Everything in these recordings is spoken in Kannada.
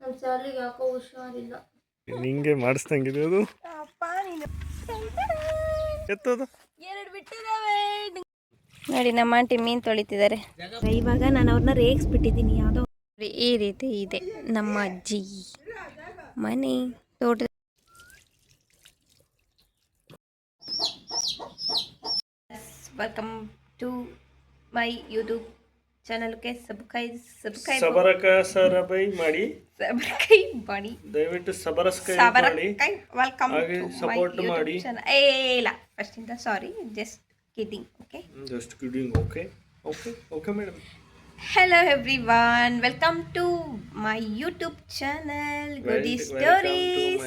ನಮ್ಮ ಚಾರ್ಲಿಗೆ ಯಾಕೋ ಹುಷಾರಿಲ್ಲ. ನಿಂಗೆ ಮಾಡಿಸ್ದಂಗಿದೆ ಅದು. ಎತ್ತೋದು ಎರಡು ಬಿಟ್ಟಿದ್ದಾವೆ ನೋಡಿ. ನಮ್ಮ ಆಂಟಿ ಮೀನು ತೊಳಿತಿದ್ದಾರೆ. ಇವಾಗ ನಾನು ಅವ್ರನ್ನ ರೇಗಿಸ್ಬಿಟ್ಟಿದ್ದೀನಿ. ಯಾವುದೋ ಈ ರೀತಿ ಇದೆ ನಮ್ಮ ಅಜ್ಜಿ ಮನೆ ತೋಟ. ವೆಲ್ಕಮ್ ಟು ಮೈ ಯೂಟ್ಯೂಬ್ ಚಾನಲ್ಗೆ ಸಬರಕೈ ಮಾಡಿ ದಯವಿಟ್ಟು ವೆಲ್ಕಮ್ ಸಪೋರ್ಟ್ ಮಾಡಿ. ಇಲ್ಲ ಫಸ್ಟ್ ಇಂದ sorry, just kidding. Okay madam. Hello everyone, welcome to my YouTube channel Goody Stories.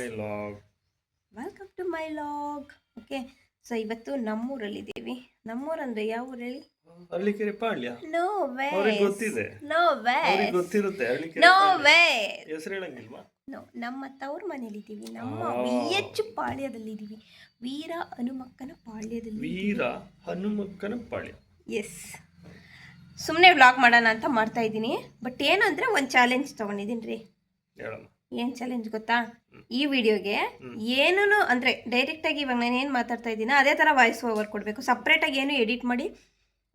Welcome to my vlog. Okay, so ಇವತ್ತು ನಮ್ಮೂರಲ್ಲಿದ್ದೀವಿ. ನಮ್ಮೂರಂದ್ರೆ ಯಾವ ಊರಲ್ಲಿ? ಹಳ್ಳಿಕೆರೆ ಪಾಳ್ಯ. No way. ಅವರಿಗೆ ಗೊತ್ತಿದೆ. No way. ಅವರಿಗೆ ಗೊತ್ತಿರುತ್ತೆ ಹಳ್ಳಿಕೆರೆ. No way. ಹೆಸರು ಹೇಳಂಗಿಲ್ವಾ? ನೋ, ನಮ್ಮ ತವರು ಮನೆಯಲ್ಲಿದ್ದೀವಿ. ನಮ್ಮ VH ಪಾಳ್ಯದಲ್ಲಿದ್ದೀವಿ. ವೀರ ಹನುಮಕ್ಕನ ಪಾಳ್ಯದಲ್ಲಿ. ವೀರ ಹನುಮಕ್ಕನ ಪಾಳ್ಯ. ಎಸ್. ಸುಮ್ಮನೆ ವ್ಲಾಗ್ ಮಾಡೋಣ ಅಂತ ಮಾಡ್ತಾ ಇದ್ದೀನಿ. ಬಟ್ ಏನಂದರೆ ಒಂದು ಚಾಲೆಂಜ್ ತೊಗೊಂಡಿದ್ದೀನಿ ರೀ. ಏನು ಚಾಲೆಂಜ್ ಗೊತ್ತಾ? ಈ ವಿಡಿಯೋಗೆ ಏನೂ ಅಂದರೆ ಡೈರೆಕ್ಟಾಗಿ ಇವಾಗ ನಾನು ಏನು ಮಾತಾಡ್ತಾ ಇದ್ದೀನೋ ಅದೇ ಥರ ವಾಯ್ಸ್ ಓವರ್ ಕೊಡಬೇಕು. ಸಪ್ರೇಟಾಗಿ ಏನು ಎಡಿಟ್ ಮಾಡಿ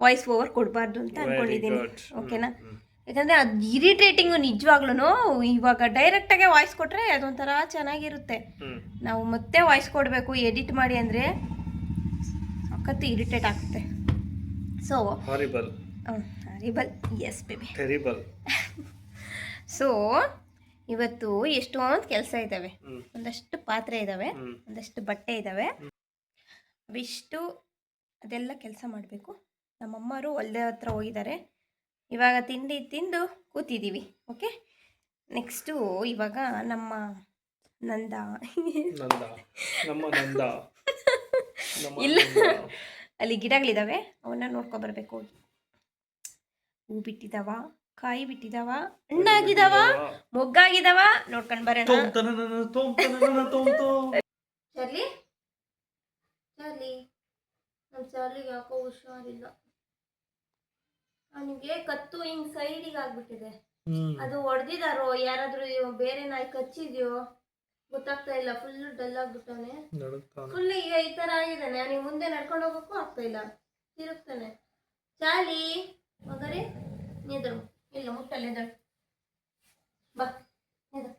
ವಾಯ್ಸ್ ಓವರ್ ಕೊಡಬಾರ್ದು ಅಂತ ಅಂದ್ಕೊಂಡಿದ್ದೀನಿ. ಓಕೆನಾ? ಯಾಕಂದರೆ ಅದು ಇರಿಟೇಟಿಂಗು ನಿಜವಾಗ್ಲೂ. ಇವಾಗ ಡೈರೆಕ್ಟಾಗೆ ವಾಯ್ಸ್ ಕೊಟ್ಟರೆ ಅದೊಂಥರ ಚೆನ್ನಾಗಿರುತ್ತೆ. ನಾವು ಮತ್ತೆ ವಾಯ್ಸ್ ಕೊಡಬೇಕು ಎಡಿಟ್ ಮಾಡಿ ಅಂದರೆ ಸಖತ್ತು ಇರಿಟೇಟ್ ಆಗುತ್ತೆ. So horrible, yes baby, terrible. So ಇವತ್ತು ಎಷ್ಟೊಂದು ಕೆಲಸ ಇದ್ದಾವೆ. ಒಂದಷ್ಟು ಪಾತ್ರೆ ಇದ್ದಾವೆ, ಒಂದಷ್ಟು ಬಟ್ಟೆ ಇದ್ದಾವೆ. ಅವಿಷ್ಟು ಅದೆಲ್ಲ ಕೆಲಸ ಮಾಡಬೇಕು. ನಮ್ಮಮ್ಮರು ಹೊಲ್ದೆ ಹತ್ರ ಹೋಗಿದ್ದಾರೆ. ಇವಾಗ ತಿಂಡಿ ತಿಂದು ಕೂತಿದ್ದೀವಿ. ಓಕೆ, ನೆಕ್ಸ್ಟು ಇವಾಗ ನಮ್ಮ ನಂದ ಇಲ್ಲ, ಅಲ್ಲಿ ಗಿಡಗಳಿದ್ದಾವೆ, ಅವನ್ನ ನೋಡ್ಕೊಬರ್ಬೇಕು ಹೋಗಿ. ಹೂ ಬಿಟ್ಟಿದಾವ, ಕಾಯಿ ಬಿಟ್ಟಿದಾವ, ಹಣ್ಣಾಗಿದಾವ, ಮೊಗ್ಗಾಗಿದಾವ, ನೋಡ್ಕೊಂಡ್ ಬರೋಣ. ಚಾರ್ಲಿ ನಮ್ಮ ಚಾರ್ಲಿಗೆ ಯಾಕೋ ಹುಷಾರಿಲ್ಲ. ಅವನಿಗೆ ಕತ್ತು ಹಿಂಗ್ ಸೈಡಿಗೆ ಆಗ್ಬಿಟ್ಟಿದೆ. ಅದು ಹೊಡೆದಿದಾರೋ ಯಾರಾದ್ರೂ ಬೇರೆ ನಾಯಿ ಕಚ್ಚಿದ್ಯೋ ಗೊತ್ತಾಗ್ತಾ ಇಲ್ಲ. Full dull ಆಗ್ಬಿಟ್ಟವನೆ. ಫುಲ್ ಈಗ ಈ ತರ ಆಗಿದ್ದಾನೆ. ಅವನಿಗೆ ಮುಂದೆ ನಡ್ಕೊಂಡು ಹೋಗೋಕ್ಕೂ ಆಗ್ತಾ ಇಲ್ಲ, ತಿರುಗ್ತಾನೆ. ಚಾಲಿ ಮಗರೇ ನಿದ್ರು, ಇಲ್ಲ ಮುಟ್ಟಲ್ಲಿ ಎದಳು, ಬಾ ನಿದ್ರು.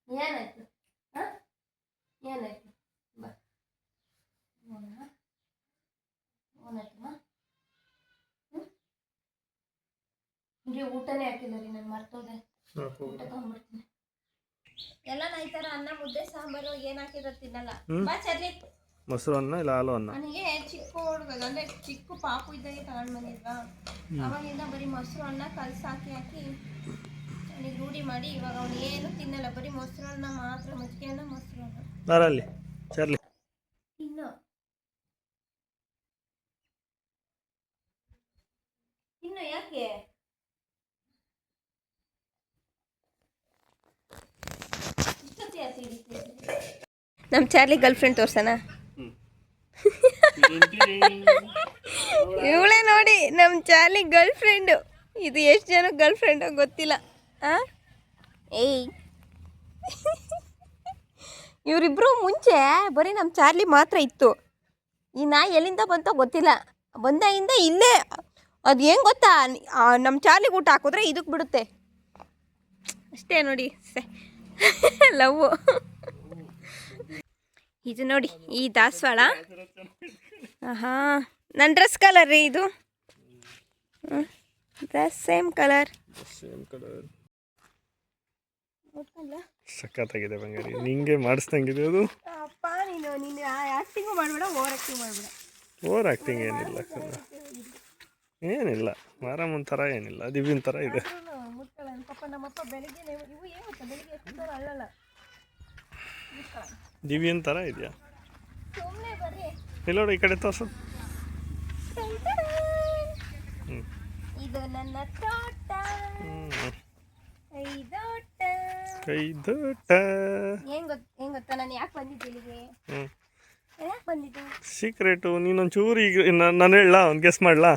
ಏನಾಯ್ತು? ಏನಾಯ್ತು? ಬಾ. ಏನಾಯ್ತಮ್ಮ? ನಿಮಗೆ ಊಟನೇ ಹಾಕಿಲ್ಲ ರೀ, ನಾನು ಮರ್ತೋದೆ. ಊಟ ತಗೊಂಡ್ಬಿಡ್ತೀನಿ. ಎಲ್ಲ ನಾ ಈ ಥರ ಅನ್ನ ಮುದ್ದೆ ಸಾಂಬಾರು ಏನು ಹಾಕಿರೋ ತಿನ್ನಲ್ಲ. ಬಾ ಚಾರ್ಲಿ. ಮೊಸರು ಅನ್ನ ಇಲ್ಲ ಹಾಲು ಅನ್ನ. ನನಗೆ ಚಿಕ್ಕ ಹುಡುಗ ಅಂದರೆ ಚಿಕ್ಕ ಪಾಪು ಇದ್ದಾಗೆ ತಗೊಂಡು ಬಂದಿದ್ವಾ, ಅವಾಗಿಂದ ಬರೀ ಮೊಸರು ಅನ್ನ ಕಲಸಿ ಹಾಕಿ ಅವನಿಗೆ ರೂಢಿ ಮಾಡಿ ಇವಾಗ ಅವನು ಏನು ತಿನ್ನಲ್ಲ. ಬರೀ ಮೊಸರು ಅನ್ನ ಮಾತ್ರ, ಮಜ್ಜಿಗೆ ಅನ್ನ, ಮೊಸರು ಅನ್ನ. ಬರಲಿ ಚಾರ್ಲಿ. ಇನ್ನು ಯಾಕೆ? ನಮ್ಮ ಚಾರ್ಲಿ ಗರ್ಲ್ ಫ್ರೆಂಡ್ ತೋರ್ಸಣ. ಇವಳೇ ನೋಡಿ ನಮ್ಮ ಚಾರ್ಲಿ ಗರ್ಲ್ ಫ್ರೆಂಡು. ಇದು ಎಷ್ಟು ಜನ ಗರ್ಲ್ ಫ್ರೆಂಡು ಗೊತ್ತಿಲ್ಲ. ಏಯ್, ಇವರಿಬ್ರು ಮುಂಚೆ ಬರೀ ನಮ್ಮ ಚಾರ್ಲಿ ಮಾತ್ರ ಇತ್ತು. ಈ ನಾಯಿ ಎಲ್ಲಿಂದ ಬಂತೋ ಗೊತ್ತಿಲ್ಲ. ಬಂದಾಗಿಂದ ಇಲ್ಲೇ. ಅದು ಏನು ಗೊತ್ತಾ, ನಮ್ಮ ಚಾರ್ಲಿಗೆ ಊಟ ಹಾಕಿದ್ರೆ ಇದಕ್ಕೆ ಬಿಡುತ್ತೆ ಅಷ್ಟೇ. ನೋಡಿ ಲವ್. ಇದು ನೋಡಿ ಈ ದಾಸವಾಳ. ನನ್ನ ಡ್ರೆಸ್ ಕಲರ್ ರೀ ಇದು. Dress same colour. ಸಖತ್ತಾಗಿದೆ ಬಂಗಾರಿ. ನಿಂಗೆ ಮಾಡಿಸ್ದಂಗಿದೆ ಅದು. ಅಪ್ಪ ನೀನು ಆ್ಯಕ್ಟಿಂಗು ಮಾಡಬೇಡ, ಓವರ್ ಆ್ಯಕ್ಟಿಂಗ್ ಮಾಡಬೇಡ. ಓವರ್ ಆ್ಯಕ್ಟಿಂಗ್ ಏನಿಲ್ಲ, ಏನಿಲ್ಲ. ಆರಾಮನ್ ಥರ ಏನಿಲ್ಲ, ದಿವ್ಯನ್ ಥರ ಇದೆ. ಪಾಪ ನಮ್ಮಪ್ಪ ಬೆಳಿಗ್ಗೆ ಇವು ಏನು ಬೆಳಿಗ್ಗೆ ಎಷ್ಟು ಅಲ್ಲಲ್ಲ, ದಿವ್ಯನ್ ಥರ ಇದೆಯಾ? ಸುಮ್ಮನೆ ಬರ್ರಿ. ಇಲ್ಲ ನೋಡಿ, ಈ ಕಡೆ ತೋರ್ಸು. ಇದು ನನ್ನ ತೋಟ, ಕೈದೋಟ. ಏನ್ ಗೊತ್ತಾ ನಾನು ಯಾಕೆ ಬಂದಿದ್ದೆ ಇಲ್ಲಿಗೆ? ಯಾಕೆ ಬಂದಿದ್ದು ಸೀಕ್ರೆಟು. ನೀನೊಂಚೂರು ಈಗ ನಾನು ಹೇಳಲ್ಲ, ಒಂದು ಗೆಸ್ ಮಾಡಲಾ?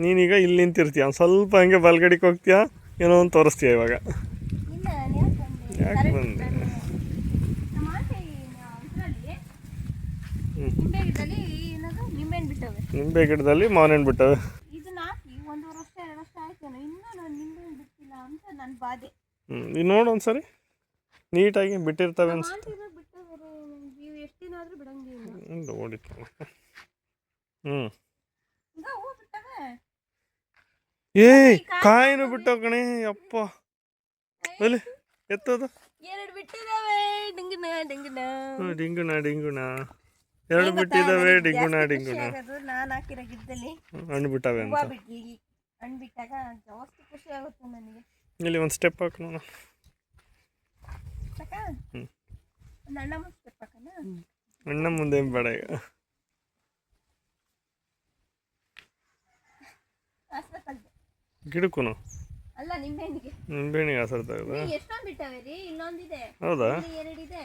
ನೀನೀಗ ಇಲ್ಲಿ ನಿಂತಿರ್ತೀಯ, ಒಂದು ಸ್ವಲ್ಪ ಹಂಗೆ ಬಲ್ಗಡಿಗೆ ಹೋಗ್ತೀಯಾ, ಏನೋ ಒಂದು ತೋರಿಸ್ತೀಯ ಇವಾಗ. ಯಾಕೆ ಬಂದೆ ನಮ್ಮ ಆಂಟಿ ಇದರಲ್ಲಿ ಹ್ಞೂ ನಿಂಬೆ ಗಿಡದಲ್ಲಿ ಏನದು ನಿಂಬೆಹಣ್ಣು ಬಿಟ್ಟವೆ. ನಿಂಬೆ ಗಿಡದಲ್ಲಿ ಮಾವಿನ ಹಣ್ಣು ಬಿಟ್ಟವೆ. ಇದನ್ನ ಹಾಕಿ 1.5 ವರ್ಷ 2 ವರ್ಷ ಆಯ್ತೇನೋ, ಇನ್ನೂ ನಾನು ನಿಂಬೆಹಣ್ಣು ಬಿಟ್ಟಿಲ್ಲ ಅಂತ ನನ್ನ ಬಾಧೆ. ಈಗ ನೋಡು ಒಂದ್ಸರಿ ನೀಟಾಗಿ ಬಿಟ್ಟಿರ್ತವೆ ನಮ್ಮ ಅನ್ಸುತ್ತೆ. ಆಂಟಿ ಬಿಟ್ಟವ್ರೆ, ನೀವು ಎಷ್ಟು ದಿನ ಆದರೂ ಬಿಡಂಗಿಲ್ಲ. ನೋಡಿತ್ತು. ಈಗ ಹೂ ಬಿಟ್ಟವೆ. ಕಾಯಿನೂ ಬಿಟ್ಟವ್ ಕಣೆ ಅಪ್ಪ. ಅಲ್ಲಿ ಎತ್ತದು 2 ಬಿಟ್ಟಿದಾವೆ. ಡಿಂಗುನ ಡಿಂಗುನ ಡಿಂಗುಣ ಡಿಂಗುಣ 2 ಬಿಟ್ಟಿದ್ದಾವೆ. ಡಿಂಗುಣ ಡಿಂಗುಣ ನಾನು ಹಾಕಿರೋ ಗಿಡದಲ್ಲಿ ಹಣ್ಣು ಬಿಟ್ಟವೆ ಹೂವು ಅಂತ. ಬಿಟ್ಟು ಹಣ್ಣು ಬಿಟ್ಟಾಗ ಜಾಸ್ತಿ ಖುಷಿ ಆಗುತ್ತೆ ನನಗೆ. ಇಲ್ಲಿ ಒಂದು ಸ್ಟೆಪ್ ಹಾಕು ನೋಡ. ಸಾಕ ಒಂದು ಅಣ್ಣ ಮುಗಿಸ್ಬೇಕಣ್ಣ. ಅಣ್ಣ ಮುಂದೆ ಏನ್ ಬೇಡ ಈಗ. ಹಾಸ್ಬೇಕಲ್ದೆ ಗಿಡಕ್ಕೂ ಅಲ್ಲ ನಿಂಬೆಹಣ್ಣಿಗೆ. ನಿಂಬೆಹಣ್ಣಿಗೆ ಹಸರು ತೆಗೆದ. ಎಷ್ಟೊಂದು ಬಿಟ್ಟವೆ ರೀ? ಇನ್ನೊಂದಿದೆ. ಹೌದಾ? ಇಲ್ಲಿ 2 ಇದೆ.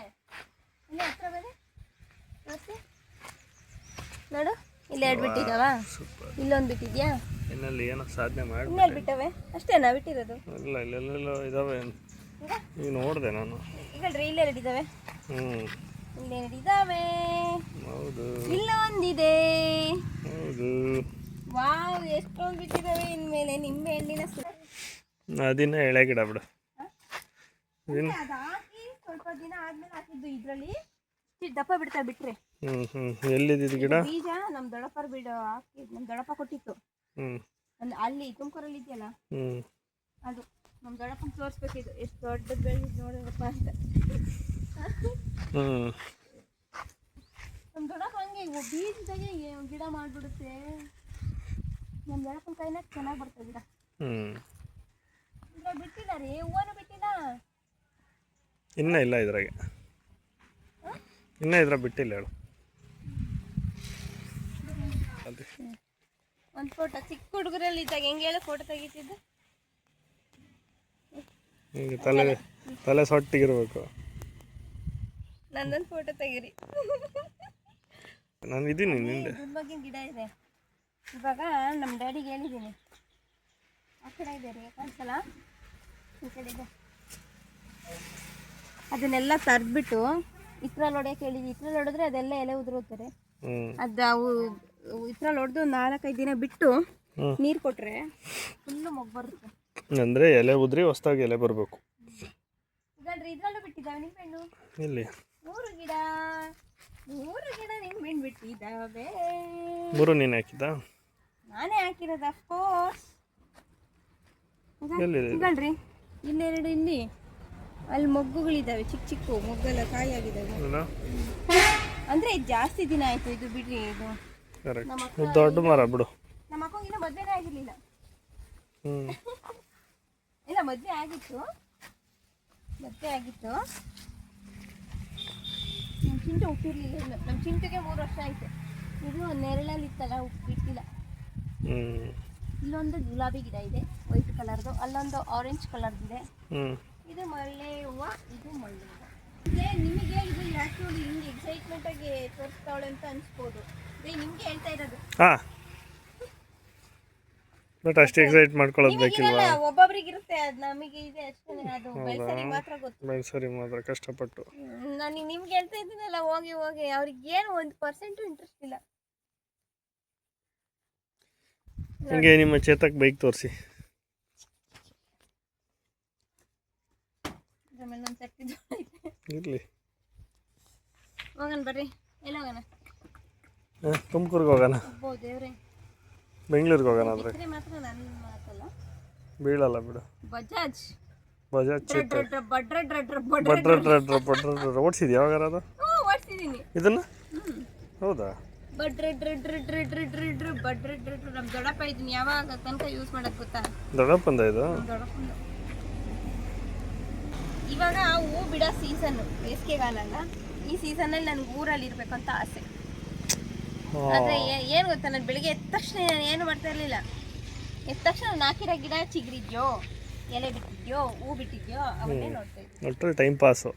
ಇಲ್ಲಿ ಹತ್ರ ಬನ್ನಿ ತೋರಿಸಿ ನೋಡು. ಇಲ್ಲಿ 2 ಬಿಟ್ಟಿದ್ದಾವ. ಇಲ್ಲೊಂದು ಬಿಟ್ಟಿದ್ಯಾ? ಇನ್ನಲ್ಲಿ ಏನೋ ಸಾಧನೆ ಮಾಡಿ. ಇನ್ನೆರಡು ಬಿಟ್ಟವೆ ಅಷ್ಟೇನಾ ಬಿಟ್ಟಿರೋದು? ಇಲ್ಲ ಇಲ್ಲೆಲ್ಲ ಇದಾವೆ. ಈಗ ನೋಡಿದೆ ನಾನು. ಈಗಲ್ರಿ ಇಲ್ಲಿ 2 ಇದ್ದಾವೆ. ಇಲ್ಲಿ 2 ಇದ್ದಾವೆ. ಹೌದು. ಇಲ್ಲೊಂದಿದೆ. ಹೌದು. ವಾವ್, ಎಷ್ಟೊಂದು ಬಿಟ್ಟಿದ್ದಾವೆ. ಇನ್ಮೇಲೆ ನಿಂಬೆ ಹಣ್ಣಿನ ಅದಿನ್ನ ಎಳೆ ಗಿಡ ಬಿಡು. ಅದು ಹಾಕಿ ಸ್ವಲ್ಪ ದಿನ ಆದ್ಮೇಲೆ ಹಾಕಿದ್ದು. ಇದ್ರಲ್ಲಿ ದಪ್ಪ ಬಿಡ್ತಾ ಬಿಟ್ರೆ. ಎಲ್ಲಿದ್ದು ಗಿಡ? ಬೀಜ ನಮ್ಮ ದೊಡ್ಡಪ್ಪರ ಬಿಡ ಹಾಕಿ ನಮ್ಮ ದೊಡ್ಡಪ್ಪ ಕೊಟ್ಟಿತ್ತು. ಅಲ್ಲಿ ತುಮಕೂರಲ್ಲಿ ಇದೆಯಲ್ಲ, ಅದು ನಮ್ಮ ದೊಡ್ಡಪ್ಪನ ತೋರಿಸ್ಬೇಕಿದ್ದು ಎಷ್ಟು ದೊಡ್ಡದು ಬೆಳೆದಿದ್ದು ನೋಡಪ್ಪ ಅಂತ. ನಮ್ಮ ದೊಡ್ಡಪ್ಪ ಹಂಗೆ ಬೀಜದಾಗೆ ಗಿಡ ಮಾಡಿಬಿಡುತ್ತೆ. ನಮ್ಮ ದೊಡ್ಡಪ್ಪನ ಕೈನಾಗ ಚೆನ್ನಾಗಿ ಬರ್ತದೆ ಗಿಡ. ಇದ್ರಾಗ ಬಿಟ್ಟಿಲ್ಲ ರೀ, ಹೂವನು ಬಿಟ್ಟಿಲ್ಲ. ಇನ್ನೂ ಇಲ್ಲ ಇದ್ರಾಗೆ, ಇನ್ನೂ ಇದ್ರಾಗ ಬಿಟ್ಟಿಲ್ಲ ಹೇಳು. ಒಂದು ಫೋಟೋ ಚಿಕ್ಕ ಹುಡುಗರಲ್ಲಿ ಇದ್ದಾಗ ಹೆಂಗೆ ಹೇಳಿ ಫೋಟೋ ತೆಗಿತಿದ್ದು. ಹಿಂಗೆ ತಲೆ ಸೊಟ್ಟಿಗಿರ್ಬೇಕು. ನಂದೊಂದು ಫೋಟೋ ತೆಗೀರಿ. ನಾನು ಇದ್ದೀನಿ ನಿಂದೆ. ದುರ್ಬಾಗಿನ ಗಿಡ ಇದೆ. ಇವಾಗ ನಮ್ಮ ಡ್ಯಾಡಿಗೆ ಹೇಳಿದ್ದೀನಿ. ಆ ಕಡೆ ಇದೆ ರೀ, ಕಾಣಿಸಲ್ಲ? ಈ ಕಡೆ ಇದೆ. ಅದನ್ನೆಲ್ಲ ತರ್ದ್ಬಿಟ್ಟು ಇದ್ರಲ್ಲಿ ಹೊಡೆಯಕ್ಕೆ ಹೇಳಿದ್ವಿ. ಇದ್ರಲ್ಲಿ ಹೊಡೆದ್ರೆ ಅದೆಲ್ಲ ಎಲೆ ಉದುರುತ್ತಾರೆ. ಅದು ಅವು ಇದ್ರಲ್ಲಿ ಹೊಡೆದು 4-5 ದಿನ ಬಿಟ್ಟು ನೀರು ಕೊಟ್ಟರೆ ಫುಲ್ಲು ಮೊಗ್ಗು ಬರುತ್ತೆ. ಅಂದರೆ ಎಲೆ ಉದ್ರಿ ಹೊಸದಾಗಿ ಎಲೆ ಬರಬೇಕು. ಇದಲ್ರಿ ಇದ್ರಲ್ಲೂ ಬಿಟ್ಟಿದ್ದಾವೆ ನಿಂಬೆಹಣ್ಣು. ಇಲ್ಲಿ 3 ಗಿಡ ನಿಂಬೆಹಣ್ಣು ಬಿಟ್ಟಿದ್ದಾವೆ. 3 ನೀನು ಹಾಕಿದ್ದಾ? ನಾನೇ ಹಾಕಿರೋದು ಅಫ್ಕೋರ್ಸ್. ಎಲ್ಲಿದೆ? ಇದಲ್ರಿ ಇಲ್ಲಿ 2, ಇಲ್ಲಿ ಅಲ್ಲಿ ಮೊಗ್ಗುಗಳಿದ್ದಾವೆ. ಚಿಕ್ಕ ಚಿಕ್ಕ ಮೊಗ್ಗೆಲ್ಲ ಕಾಯಿ ಆಗಿದ್ದಾವೆ. ಅಂದರೆ ಜಾಸ್ತಿ ದಿನ ಆಯಿತು ಇದು ಬಿಡ್ರಿ. ಇದು ದೊಡ್ಡ ಮರ ಬಿಡು. ನಮ್ಮ ಅಕ್ಕಂಗಿನ್ನ ಮದುವೆನೇ ಆಗಿರಲಿಲ್ಲ. ಇಲ್ಲ ಮದುವೆ ಆಗಿತ್ತು. ನಮ್ಮ ಚಿಂಟು ಹುಟ್ಟಿರ್ಲಿಲ್ಲ. ಇನ್ನು ನಮ್ಮ ಚಿಂಟುಗೆ 3 ವರ್ಷ ಆಯ್ತು. ಇದು ನೆರಳಲ್ಲಿ ಇತ್ತಲ್ಲ, ಬಿಟ್ಟಿಲ್ಲ. ಇಲ್ಲೊಂದು ಗುಲಾಬಿ ಗಿಡ ಇದೆ ವೈಟ್ ಕಲರ್ದು, ಅಲ್ಲೊಂದು ಆರೆಂಜ್ ಕಲರ್ದಿದೆ. ಇದು ಮಳ್ಳೆ ಹೂವು, ಇದು ಮಳ್ಳೆ ಹೂವು. ಇದೇ ನಿಮಗೆ ಇದು ಆ್ಯಕ್ಚುಲಿ ಹಿಂಗೆ ಎಕ್ಸೈಟ್ಮೆಂಟಾಗಿ ತೋರಿಸ್ತಾವಳೆ ಅಂತ ಅನಿಸ್ಬೋದು. ಇದೇ ನಿಮಗೆ ಹೇಳ್ತಾ ಇರೋದು. ಬಟ್ ಅಷ್ಟು ಎಕ್ಸೈಟ್ ಮಾಡ್ಕೊಳ್ಳೋದು ಬೇಕಿಲ್ವಾ? ಒಬ್ಬೊಬ್ರಿಗಿರುತ್ತೆ, ಅದು ನಮಗೆ ಇದೆ ಅಷ್ಟೇ. ಅದು ಬೆಳೆಸರಿ ಮಾತ್ರ ಗೊತ್ತು. ಬೆಳೆಸರಿ ಮಾತ್ರ ಕಷ್ಟಪಟ್ಟು. ನಾನು ನಿಮ್ಗೆ ಹೇಳ್ತಾ ಇದ್ದೀನಲ್ಲ, ಹೋಗಿ ಅವ್ರಿಗೆ ಏನು 1% ಇಂಟ್ರೆಸ್ಟ್ ಇಲ್ಲ. ಹಂಗೆ ನಿಮ್ಮ ಚೇತಕ್ ಬೈಕ್ ತೋರಿಸಿ. ಇರಲಿ, ಹೋಗೋಣ ಬರ್ರಿ. ಎಲ್ಲಿ ಹೋಗೋಣ? ತುಮಕೂರ್ಗೆ ಹೋಗೋಣ, ದೇವ್ರೆ. ಬೆಂಗಳೂರಿಗೆ ಹೋಗೋಣ. ಆದರೆ ಮಾತ್ರ ನನ್ನ ಮಾತಲ್ಲ, ಬೀಳಲ್ಲ ಬಿಡು. ಬಜಾಜ್ ಓಡಿಸಿದ್ಯಾ ಯಾವಾಗಾರ ಅದು? ಓಡಿಸಿದ್ದೀನಿ ಇದನ್ನು. ಹೌದಾ? ನಮ್ಮ ದೊಡ್ಡಪ್ಪ ಇದನ್ನ ಯಾವಾಗ ತನಕ ಯೂಸ್ ಮಾಡೋದು ಗೊತ್ತಾ? ದೊಡ್ಡಪ್ಪಂದ ಇದು? ಇವಾಗ ಹೂ ಬಿಡೋ ಸೀಸನ್ನು ಬೇಸಿಗೆಗಾಲ ಅಲ್ಲ. ಈ ಸೀಸನಲ್ಲಿ ನನಗೆ ಊರಲ್ಲಿ ಇರಬೇಕು ಅಂತ ಆಸೆ. ಆದರೆ ಏನು ಗೊತ್ತಾ, ನಾನು ಬೆಳಿಗ್ಗೆ ಎದ್ದ ತಕ್ಷಣ ಏನು ಮಾಡ್ತಾ ಇರಲಿಲ್ಲ. ಎದ್ದ ತಕ್ಷಣ ನಾನು ಹಾಕಿರೋ ಗಿಡ ಚಿಗುರಿದ್ಯೋ, ಎಲೆ ಬಿಟ್ಟಿದ್ಯೋ, ಹೂ ಬಿಟ್ಟಿದ್ಯೋ ಅವನ್ನೇ ನೋಡ್ತಾ ಇದ್ದೆ. ಒಟ್ಟು ಟೈಮ್ ಪಾಸು.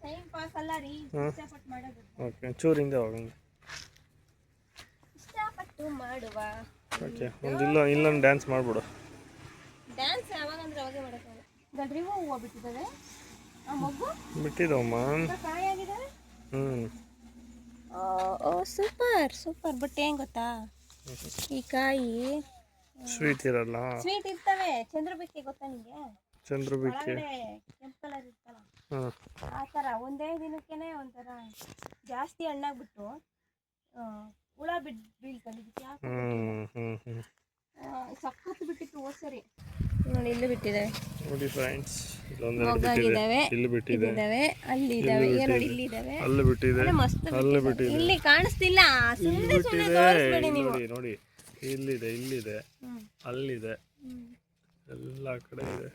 ಟೈಮ್ ಪಾಸ್ ಅಲ್ಲ ರೀ, ಇಷ್ಟಪಟ್ಟು ಮಾಡೋದು. ಓಕೆ, ಚೂರಿಂದ ಹೋಗೋಣ. ಇಷ್ಟಪಟ್ಟು ಮಾಡುವ. ಓಕೆ, ಇಲ್ಲೊಂದು ಡ್ಯಾನ್ಸ್ ಮಾಡಿಬಿಡು. ಡ್ಯಾನ್ಸ್ ಯಾವಾಗ ಅಂದ್ರೆ ಅವಾಗೇ ಮಾಡೋಕ್ಕಾಗಲ್ಲ. ಗಡ್ರಿ ಹೂವು ಬಿಟ್ಟಿದ್ದಾವೆ. ಆ ಮಗು ಬಿಟ್ಟಿದವಮ್ಮ. ಕಾಯಾಗಿದ್ದಾವೆ. ಹ್ಞೂ. ಓ ಸೂಪರ್ ಸೂಪರ್. ಬಟ್ ಏನು ಗೊತ್ತಾ, ಈ ಕಾಯಿ ಸ್ವೀಟ್ ಇರಲ್ಲ. ಸ್ವೀಟ್ ಇರ್ತವೆ. ಚಂದ್ರಬಿಕ್ಕೆ ಗೊತ್ತಾ ನಿಮಗೆ? ಚಂದ್ರಬಿಕ್ಕೆ. ಒಳಗಡೆ ಕೆಂಪು ಕಲರ್ ಇರ್ತಲ್ಲ, ಹಾಂ. ಆ ಥರ ಒಂದೇ ದಿನಕ್ಕೇನೆ ಒಂಥರ ಜಾಸ್ತಿ ಹಣ್ಣಾಗ್ಬಿಟ್ಟು ಹುಳ ಬೀಳ್ತದೆ. ಇದಕ್ಕೆ ಯಾಕೆ ಸಕ್ಕತ್ತು ಬಿಟ್ಟಿತ್ತು ಹೋದ್ ಸರಿ. ನೋಡಿ ಇಲ್ಲಿ ಬಿಟ್ಟಿದ್ದಾವೆ. ನೋಡಿ ಫ್ರೆಂಡ್ಸ್, ಮೊಗ್ಗಾಗಿದ್ದಾವೆ, ಇಲ್ಲಿ ಬಿಟ್ಟಿದೆ, ಅಲ್ಲಿದ್ದಾವೆ, ನೋಡಿ ಇಲ್ಲಿ ಇದ್ದಾವೆ, ಅಲ್ಲಿ ಬಿಟ್ಟಿದೆ, ಮಸ್ತ್ ಅಲ್ಲಿ ಬಿಟ್ಟಿದೆ, ಇಲ್ಲಿ ಕಾಣಿಸ್ತಿಲ್ಲ. ಸುಮ್ಮನೆ ಸುಮ್ಮನೆ ತೋರಿಸ್ಬೇಡಿ ನೀವು. ನೋಡಿ ನೋಡಿ, ಇಲ್ಲಿದೆ, ಇಲ್ಲಿದೆ, ಅಲ್ಲಿದೆ, ಎಲ್ಲ ಕಡೆ ಇದೆ,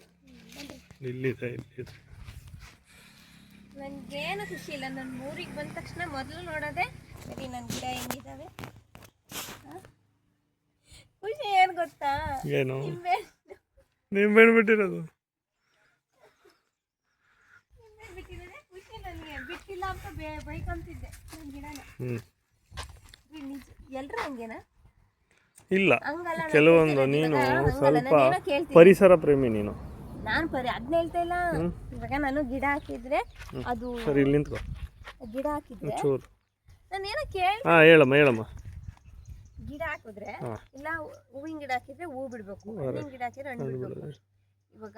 ಇಲ್ಲಿದೆ, ಇಲ್ಲಿದೆ. ನನಗೇನು ಖುಷಿ ಇಲ್ಲ. ನನ್ನ ಊರಿಗೆ ಬಂದ ತಕ್ಷಣ ಮೊದಲು ನೋಡೋದೆ ಬರೀ ನನ್ನ ಗಿಡ ಹೆಂಗಿದ್ದಾವೆ. ಖುಷಿ ಏನು ಗೊತ್ತಾ? ಏನು? ನಿಂಬೆಹಣ್ಣು ಬಿಟ್ಟಿರೋದು. ಬಿಟ್ಟಿರೋದೆ ಖುಷಿ ನನಗೆ. ಬಿಟ್ಟಿಲ್ಲ ಅಂತ ಬೈಕೊಂತಿದ್ದೆ ನನ್ನ ಗಿಡನ. ಎಲ್ಲರೂ ಹಂಗೇನಾ? ಇಲ್ಲ, ಹಂಗಲ್ಲ. ಕೆಲವೊಂದು ನೀನು ಸ್ವಲ್ಪ ಪರಿಸರ ಪ್ರೇಮಿ ನೀನು. ನಾನು ಅದನ್ನ ಹೇಳ್ತಾ ಇಲ್ಲ. ಇವಾಗ ನಾನು ಗಿಡ ಹಾಕಿದ್ರೆ ಅದು ಸರಿ, ಇಲ್ಲಿ ನಿಂತ್ಕೋ. ಗಿಡ ಹಾಕಿದ್ರೆ ಚೂರು ನಾನೇನೋ ಕೇಳಿ. ಹಾಂ, ಹೇಳಮ್ಮ. ಗಿಡ ಹಾಕಿದ್ರೆ ಇಲ್ಲ, ಹೂವಿನ ಗಿಡ ಹಾಕಿದ್ರೆ ಹೂ ಬಿಡ್ಬೇಕು, ಹಣ್ಣಿನ ಗಿಡ ಹಾಕಿದ್ರೆ ಹಣ್ಣು ಬಿಡ್ಬೇಕು. ಇವಾಗ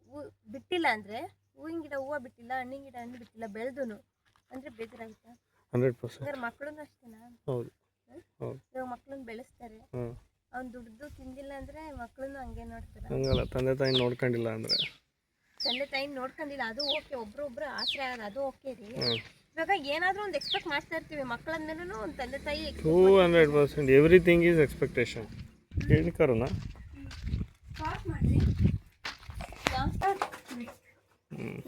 ಹೂ ಬಿಟ್ಟಿಲ್ಲ ಅಂದ್ರೆ, ಹೂವಿನ ಗಿಡ ಹೂವು ಬಿಟ್ಟಿಲ್ಲ, ಹಣ್ಣಿನ ಗಿಡ ಹಣ್ಣು ಬಿಟ್ಟಿಲ್ಲ, ಬೆಳೆದನು ಅಂದ್ರೆ ಬೇಜಾರಾಗುತ್ತಾ? 100%. ಹಂಗಾರೆ ಮಕ್ಕಳು ಅಷ್ಟೇನಾ? ಹೌದು. ಇವಾಗ ಮಕ್ಕಳನ್ನ ಬೆಳೆಸ್ತಾರೆ, ಅವ್ನು ದುಡ್ದು ತಿಂದಿಲ್ಲ ಅಂದ್ರೆ ಮಕ್ಕಳನ್ನು ಹಂಗೆ ನೋಡ್ತಾರೆ. ಹಂಗಲ್ಲ, ತಂದೆ ತಾಯಿ ನೋಡ್ಕೊಂಡಿಲ್ಲ ಅಂದ್ರೆ. ತಂದೆ ತಾಯಿ ನೋಡ್ಕೊಂಡಿಲ್ಲ ಅದು ಓಕೆ, ಒಬ್ರೊಬ್ರು ಆಸರೆ ಆಗೋದು ಅದು ಓಕೆ ರೀ. ಇವಾಗ ಏನಾದರೂ ಒಂದು ಎಕ್ಸ್ಪೆಕ್ಟ್ ಮಾಡ್ತಾ ಇರ್ತೀವಿ ಮಕ್ಕಳಂದ್ಮೇಲೂ. ಒಂದು ತಂದೆ ತಾಯಿ 200% ಎವ್ರಿಥಿಂಗ್ ಈಸ್ ಎಕ್ಸ್ಪೆಕ್ಟೇಷನ್. ಏನು ಕರೋಣ?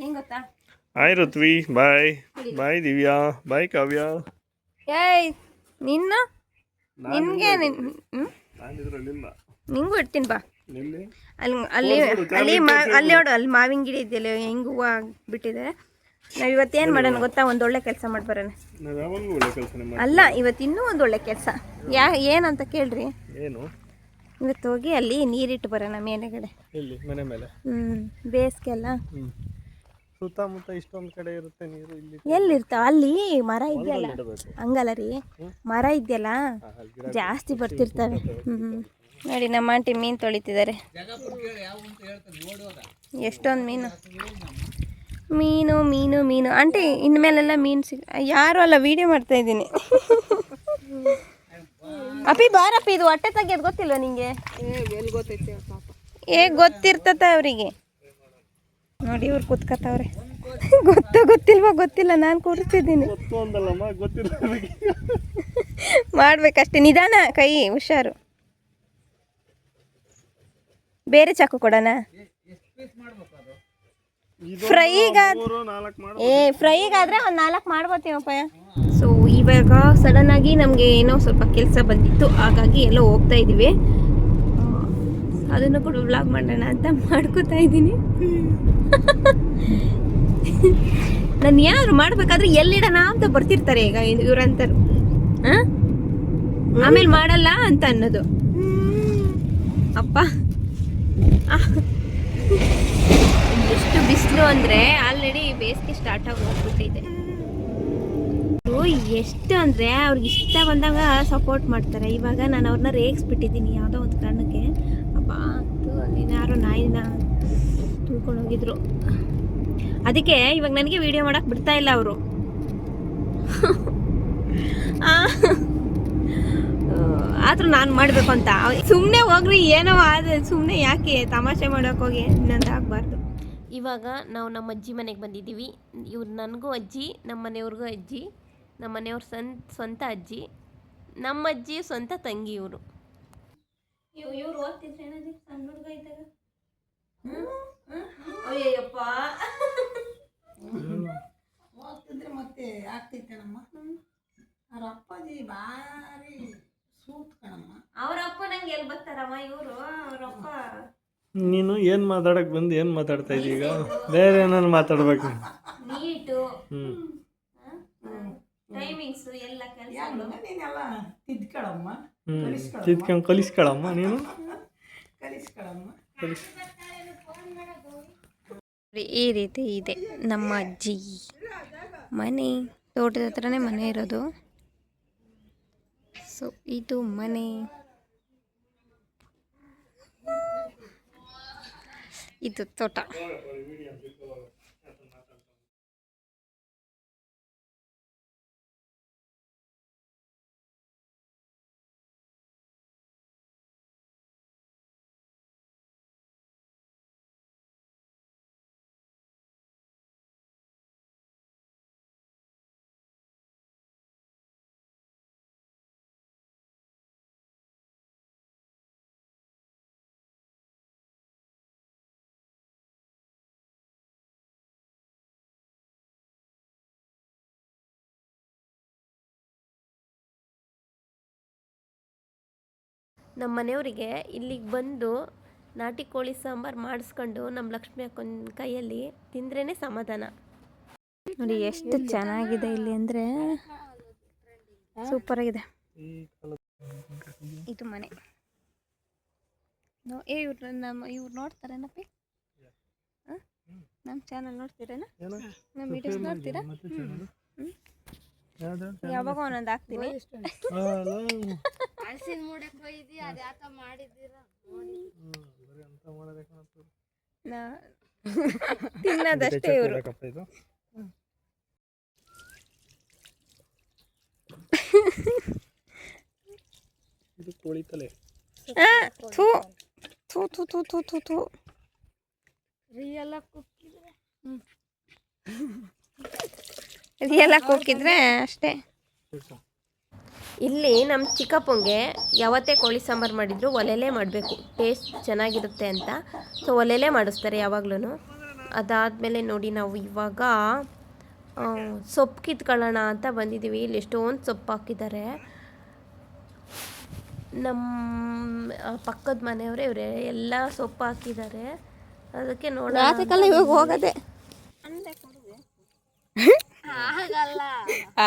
ಹೆಂಗ್ ಗೊತ್ತಾ? ಹಾಯ್ ಋತ್ವಿ, ಬಾಯ್ ಬಾಯ್ ದಿವ್ಯಾ, ಬಾಯ್ ಕಾವ್ಯ. ಏಯ್ ನಿನ್ನ ನಿನ್ಗೆ ನಿಂಗೂ ಇಡ್ತೀನಿ ಬಾ. ಅಲ್ಲಿ ಅಲ್ಲಿ ಅಲ್ಲಿ ಅಲ್ಲಿ ನೋಡು, ಅಲ್ಲಿ ಮಾವಿನ ಗಿಡ ಇದೆಯಲ್ಲ, ಹೆಂಗೆ ಹೂವು ಬಿಟ್ಟಿದ್ದಾರೆ. ನಾವು ಇವತ್ತೇನು ಮಾಡೋಣ ಗೊತ್ತಾ? ಒಂದು ಒಳ್ಳೆ ಕೆಲಸ ಮಾಡಿ ಬರೋಣ. ಅಲ್ಲ, ಇವತ್ತು ಇನ್ನೂ ಒಂದು ಒಳ್ಳೆ ಕೆಲಸ. ಏನಂತ ಕೇಳ್ರಿ. ಏನು? ಇವತ್ತು ಹೋಗಿ ಅಲ್ಲಿ ನೀರಿಟ್ಟು ಬರೋಣ ಮೇಲೆಗಡೆ. ಮನೆ ಮೇಲೆ? ಬೇಸಿಗೆಲ್ಲ ಸುತ್ತಮುತ್ತ ಇಷ್ಟೊಂದು ಕಡೆ ಇರುತ್ತೆ ನೀರು. ಇಲ್ಲಿ ಎಲ್ಲಿರ್ತಾವ? ಅಲ್ಲಿ ಮರ ಇದೆಯಲ್ಲ, ಹಂಗಲ್ಲ ರೀ, ಮರ ಇದೆಯಲ್ಲ ಜಾಸ್ತಿ ಬರ್ತಿರ್ತವೆ. ನೋಡಿ ನಮ್ಮ ಆಂಟಿ ಮೀನು ತೊಳಿತಿದ್ದಾರೆ. ಎಷ್ಟೊಂದು ಮೀನು ಮೀನು ಮೀನು ಆಂಟಿ. ಇನ್ಮೇಲೆಲ್ಲ ಮೀನು ಯಾರು ಅಲ್ಲ, ವಿಡಿಯೋ ಮಾಡ್ತಾ ಇದ್ದೀನಿ. ಅಪ್ಪಿ ಬಾರಪ್ಪಿ, ಇದು ಹೊಟ್ಟೆ ತೆಗಿಯೋದು ಗೊತ್ತಿಲ್ವ ನಿಂಗೆ? ಗೊತ್ತಿರ್ತತ ಅವರಿಗೆ. ನೋಡಿ ಇವ್ರು ಕೂತ್ಕತ್ತವ್ರೆ. ಗೊತ್ತಿಲ್ಲ, ನಾನು ಕೂರಿಸ್ತಿದ್ದೀನಿ. ಮಾಡ್ಬೇಕಷ್ಟೇ, ನಿಧಾನ, ಕೈ ಹುಷಾರು. ಬೇರೆ ಚಾಕು ಕೊಡೋಣ? ಫ್ರೈಗಾದ್ರೆ ಒಂದು 4 ಮಾಡ್ಬೋತೀವಪ್ಪ. ಸೊ ಇವಾಗ ಸಡನ್ ಆಗಿ ನಮಗೆ ಏನೋ ಸ್ವಲ್ಪ ಕೆಲಸ ಬಂದಿತ್ತು, ಹಾಗಾಗಿ ಎಲ್ಲೋ ಹೋಗ್ತಾ ಇದ್ದೀವಿ. ಅದನ್ನು ಕೂಡ ವ್ಲಾಗ್ ಮಾಡೋಣ ಅಂತ ಮಾಡ್ಕೋತಾ ಇದ್ದೀನಿ. ನಾನು ಯಾರು ಮಾಡ್ಬೇಕಾದ್ರೆ ಎಲ್ಲಿಡೋಣ ಅಂತ ಬರ್ತಿರ್ತಾರೆ ಈಗ ಇವ್ರಂತರು. ಆಮೇಲೆ ಮಾಡಲ್ಲ ಅಂತ ಅನ್ನೋದು. ಅಪ್ಪ ಎಷ್ಟು ಬಿಸಿಲು ಅಂದರೆ ಆಲ್ರೆಡಿ ಬೇಸಿಗೆ ಸ್ಟಾರ್ಟ್ ಆಗಿ ಹೋಗ್ಬಿಟ್ಟಿದೆ. ಎಷ್ಟು ಅಂದರೆ ಅವ್ರಿಗೆ ಇಷ್ಟ ಬಂದಾಗ ಸಪೋರ್ಟ್ ಮಾಡ್ತಾರೆ. ಇವಾಗ ನಾನು ಅವ್ರನ್ನ ರೇಗಿಸ್ಬಿಟ್ಟಿದ್ದೀನಿ ಯಾವುದೋ ಒಂದು ಕಾರಣಕ್ಕೆ. ಅಪ್ಪ ಯಾರೋ ನಾಯಿನ ತುಳ್ಕೊಂಡು ಹೋಗಿದ್ರು. ಅದಕ್ಕೆ ಇವಾಗ ನನಗೆ ವಿಡಿಯೋ ಮಾಡೋಕ್ಕೆ ಬಿಡ್ತಾ ಇಲ್ಲ ಅವರು. ಆದರೂ ನಾನು ಮಾಡಬೇಕು ಅಂತ. ಸುಮ್ಮನೆ ಹೋಗ್ರಿ, ಏನೋ ಆದರೆ ಸುಮ್ಮನೆ ಯಾಕೆ ತಮಾಷೆ ಮಾಡೋಕೆ ಹೋಗಿ ಇನ್ನೊಂದು ಆಗಬಾರ್ದು. ಇವಾಗ ನಾವು ನಮ್ಮ ಅಜ್ಜಿ ಮನೆಗೆ ಬಂದಿದ್ದೀವಿ. ಇವ್ರು ನನಗೂ ಅಜ್ಜಿ, ನಮ್ಮ ಮನೆಯವ್ರಿಗೂ ಅಜ್ಜಿ, ನಮ್ಮ ಮನೆಯವ್ರ ಸ್ವಂತ ಅಜ್ಜಿ, ನಮ್ಮ ಅಜ್ಜಿ ಸ್ವಂತ ತಂಗಿ ಇವರು. ಇವ್ರು ಓದ್ತಿದ್ರೆ ಏನಾದ್ರು ಸಣ್ಣ ಹುಡುಗ ಇದ್ದಾಗ. ಅಯ್ಯಪ್ಪ ಓದ್ತಿದ್ರೆ ಮತ್ತೆ ಆಗ್ತೈತೇನಮ್ಮ. ಅವ್ರ ಅಪ್ಪಾಜಿ ಭಾರಿ ಸೂತ್ ಕಣಮ್ಮ. ಅವ್ರ ಅಪ್ಪ ನಂಗೆ ಎಲ್ಲಿ ಬರ್ತಾರಮ್ಮ ಇವರು. ಅವ್ರಪ್ಪ ನೀನು ಏನು ಮಾತಾಡಕ್ಕೆ ಬಂದು ಏನು ಮಾತಾಡ್ತಾ ಇದ್ದೀಗ? ಬೇರೆ ಏನಾದ್ರು ಮಾತಾಡ್ಬೇಕು. ನೀಟು, ಟೈಮಿಂಗ್ಸ್ ಎಲ್ಲ ಕೆಲಸ ನೀನೆಲ್ಲ ತಿದ್ಕೊಳಮ್ಮ, ಕಲಿಸ್ಕೊಳಮ್ಮ ನೀನು. ಕಲಿಸ್ಕೊಳಮ್ಮ. ಈ ರೀತಿ ಇದೆ ನಮ್ಮ ಅಜ್ಜಿ ಮನೆ. ತೋಟದ ಹತ್ರನೇ ಮನೆ ಇರೋದು. ಸೊ ಇದು ಮನೆ. ಇದು ತೋಟ. ನಮ್ಮ ಮನೆಯವರಿಗೆ ಇಲ್ಲಿಗೆ ಬಂದು ನಾಟಿ ಕೋಳಿ ಸಾಂಬಾರು ಮಾಡಿಸ್ಕೊಂಡು ನಮ್ಮ ಲಕ್ಷ್ಮಿ ಅಕ್ಕನ ಕೈಯಲ್ಲಿ ತಿಂದ್ರೇ ಸಮಾಧಾನ. ನೋಡಿ ಎಷ್ಟು ಚೆನ್ನಾಗಿದೆ ಇಲ್ಲಿ ಅಂದರೆ ಸೂಪರಾಗಿದೆ. ಇದು ಮನೆ. ಇವ್ರು ನೋಡ್ತಾರೇನಪ್ಪಿ? ನಮ್ಮ ಚಾನಲ್ ನೋಡ್ತೀರೇನ? ನಮ್ಮ ವಿಡಿಯೋಸ್ ನೋಡ್ತೀರಾ? ಯಾವಾಗ ಒಂದೊಂದು ಹಾಕ್ತೀನಿ. ತಿನ್ನೋದಷ್ಟೇ ಇವರು. ರಿಯಲ್ ಆಗಿ ಹೋಗಿದ್ರೆ ಅಷ್ಟೇ. ಇಲ್ಲಿ ನಮ್ಮ ಚಿಕ್ಕಪ್ಪಂಗೆ ಯಾವತ್ತೇ ಕೋಳಿ ಸಾಂಬಾರು ಮಾಡಿದ್ರು ಒಲೆಲೇ ಮಾಡಬೇಕು, ಟೇಸ್ಟ್ ಚೆನ್ನಾಗಿರುತ್ತೆ ಅಂತ. ಸೊ ಒಲೆಲೇ ಮಾಡಿಸ್ತಾರೆ ಯಾವಾಗ್ಲೂ. ಅದಾದಮೇಲೆ ನೋಡಿ ನಾವು ಇವಾಗ ಸೊಪ್ಪು ಕಿತ್ಕೊಳ್ಳೋಣ ಅಂತ ಬಂದಿದ್ದೀವಿ. ಇಲ್ಲಿ ಎಷ್ಟೊಂದು ಸೊಪ್ಪು ಹಾಕಿದ್ದಾರೆ. ನಮ್ಮ ಪಕ್ಕದ ಮನೆಯವರೇ ಇವರೇ ಎಲ್ಲ ಸೊಪ್ಪು ಹಾಕಿದ್ದಾರೆ. ಅದಕ್ಕೆ ನೋಡೋಣ. ಇವಾಗ ಹೋಗದೆ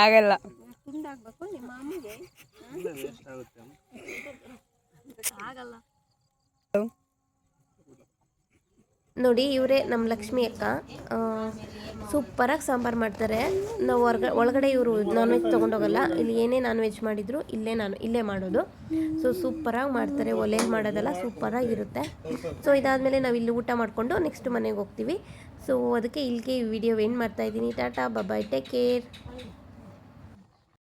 ಆಗಲ್ಲ. ತುಂಡಾಗಬೇಕು ನಿಮ್ಮ ಮಾಮಿಗೆ ಆಗಲ್ಲ. ನೋಡಿ ಇವರೇ ನಮ್ಮ ಲಕ್ಷ್ಮಿ ಅಕ್ಕ. ಸೂಪರಾಗಿ ಸಾಂಬಾರು ಮಾಡ್ತಾರೆ. ನಾವು ಒಳಗಡೆ ಇವರು ನಾನ್ ವೆಜ್ ತೊಗೊಂಡೋಗಲ್ಲ. ಇಲ್ಲಿ ಏನೇ ನಾನ್ ವೆಜ್ ಮಾಡಿದ್ರು ಇಲ್ಲೇ ಮಾಡೋದು. ಸೊ ಸೂಪರಾಗಿ ಮಾಡ್ತಾರೆ. ಒಲೆಯಲ್ಲಿ ಮಾಡೋದಲ್ಲ, ಸೂಪರಾಗಿರುತ್ತೆ. ಸೊ ಇದಾದಮೇಲೆ ನಾವು ಇಲ್ಲಿ ಊಟ ಮಾಡಿಕೊಂಡು ನೆಕ್ಸ್ಟ್ ಮನೆಗೆ ಹೋಗ್ತೀವಿ. ಸೊ ಅದಕ್ಕೆ ಇಲ್ಲಿಗೆ ಈ ವಿಡಿಯೋ ಎಂಡ್ ಮಾಡ್ತಾಯಿದ್ದೀನಿ. ಟಾಟಾ ಬಾಯ್, ಟೇಕ್ ಕೇರ್.